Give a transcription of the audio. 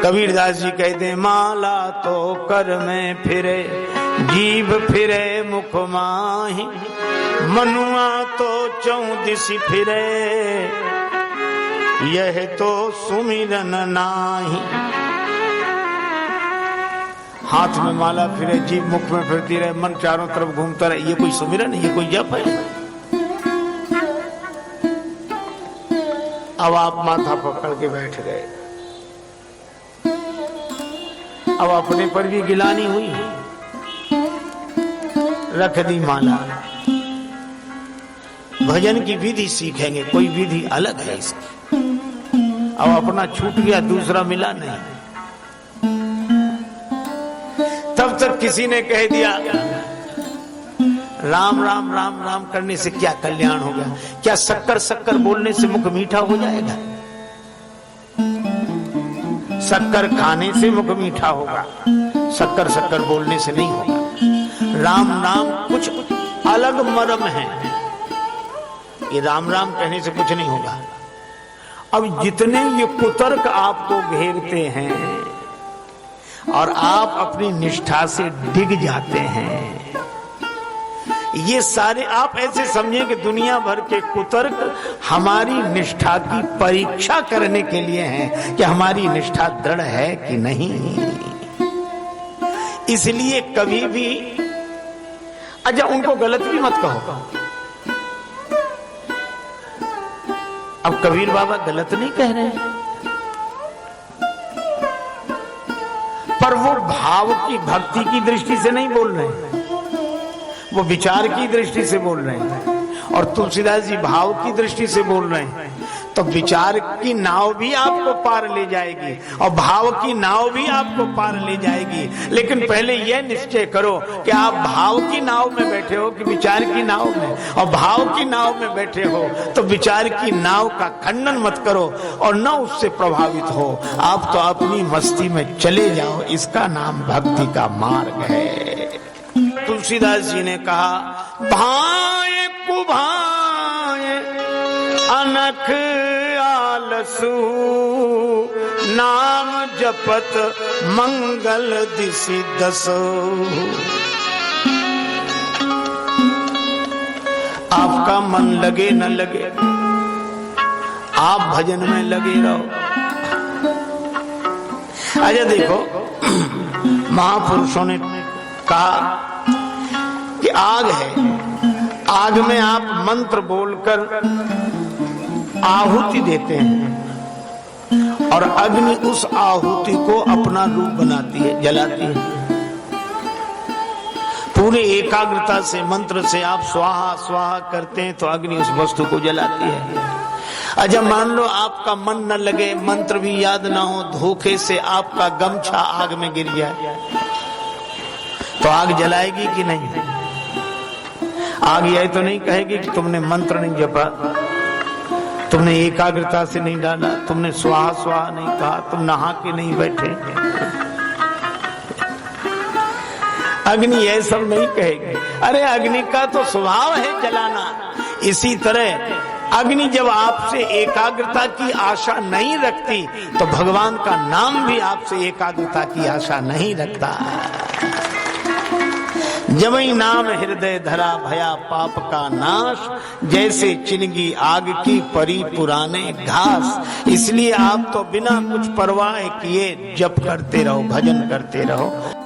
कबीरदास जी कहते हैं, माला तो कर में फिरे, जीभ फिरे मुख माही, मनुआ तो चौदिसी फिरे, यह तो सुमिरन नाही। हाथ में माला फिरे, जीभ मुख में फिरती रहे, मन चारों तरफ घूमता रहे, ये कोई सुमिरन, ये कोई जप है? अब आप माथा पकड़ के बैठ गए, अब अपने पर भी गिलानी हुई, रख दी माला। भजन की विधि सीखेंगे, कोई विधि अलग है इसकी। अब अपना छूट गया, दूसरा मिला नहीं। तब तक किसी ने कह दिया, राम राम राम राम करने से क्या कल्याण हो गया? क्या शक्कर शक्कर बोलने से मुख मीठा हो जाएगा? शक्कर खाने से मुख मीठा होगा, शक्कर शक्कर बोलने से नहीं होगा। राम नाम कुछ अलग मर्म है, ये राम राम कहने से कुछ नहीं होगा। अब जितने ये कुतर्क आपको घेरते हैं और आप अपनी निष्ठा से डिग जाते हैं, ये सारे आप ऐसे समझें कि दुनिया भर के कुतर्क हमारी निष्ठा की परीक्षा करने के लिए हैं कि हमारी निष्ठा दृढ़ है कि नहीं। इसलिए कभी भी अच्छा उनको गलत भी मत कहो। अब कबीर बाबा गलत नहीं कह रहे हैं, पर वो भाव की भक्ति की दृष्टि से नहीं बोल रहे हैं, वो विचार की दृष्टि से बोल रहे हैं। और तुलसीदास जी भाव की दृष्टि से बोल रहे हैं, तो विचार की नाव भी आपको पार ले जाएगी और भाव की नाव भी आपको पार ले जाएगी। लेकिन पहले यह निश्चय करो कि आप भाव की नाव में बैठे हो कि विचार की नाव में, और भाव की नाव में बैठे हो तो विचार की नाव का खंडन मत करो और न उससे प्रभावित हो। आप तो अपनी मस्ती में चले जाओ, इसका नाम भक्ति का मार्ग है। तुलसीदास जी ने कहा, भाए कुभाए अनख आलसु, नाम जपत मंगल दिसि दसो। आपका मन लगे न लगे, आप भजन में लगे रहो। अच्छा देखो, महापुरुषों ने कहा कि आग है, आग में आप मंत्र बोलकर आहुति देते हैं और अग्नि उस आहुति को अपना रूप बनाती है, जलाती है। पूरे एकाग्रता से मंत्र से आप स्वाहा स्वाहा करते हैं तो अग्नि उस वस्तु को जलाती है। अच्छा मान लो आपका मन न लगे, मंत्र भी याद ना हो, धोखे से आपका गमछा आग में गिर जाए तो आग जलाएगी कि नहीं? आग यह तो नहीं कहेगी कि तुमने मंत्र नहीं जपा, तुमने एकाग्रता से नहीं डाला, तुमने स्वाहा स्वाहा नहीं कहा, तुम नहा के नहीं बैठे। अग्नि यह सब नहीं कहेगी। अरे अग्नि का तो स्वभाव है जलाना। इसी तरह अग्नि जब आपसे एकाग्रता की आशा नहीं रखती तो भगवान का नाम भी आपसे एकाग्रता की आशा नहीं रखता। जबई नाम हृदय धरा भया पाप का नाश, जैसे चिनगी आग की परी पुराने घास। इसलिए आप तो बिना कुछ परवाह किए जप करते रहो, भजन करते रहो।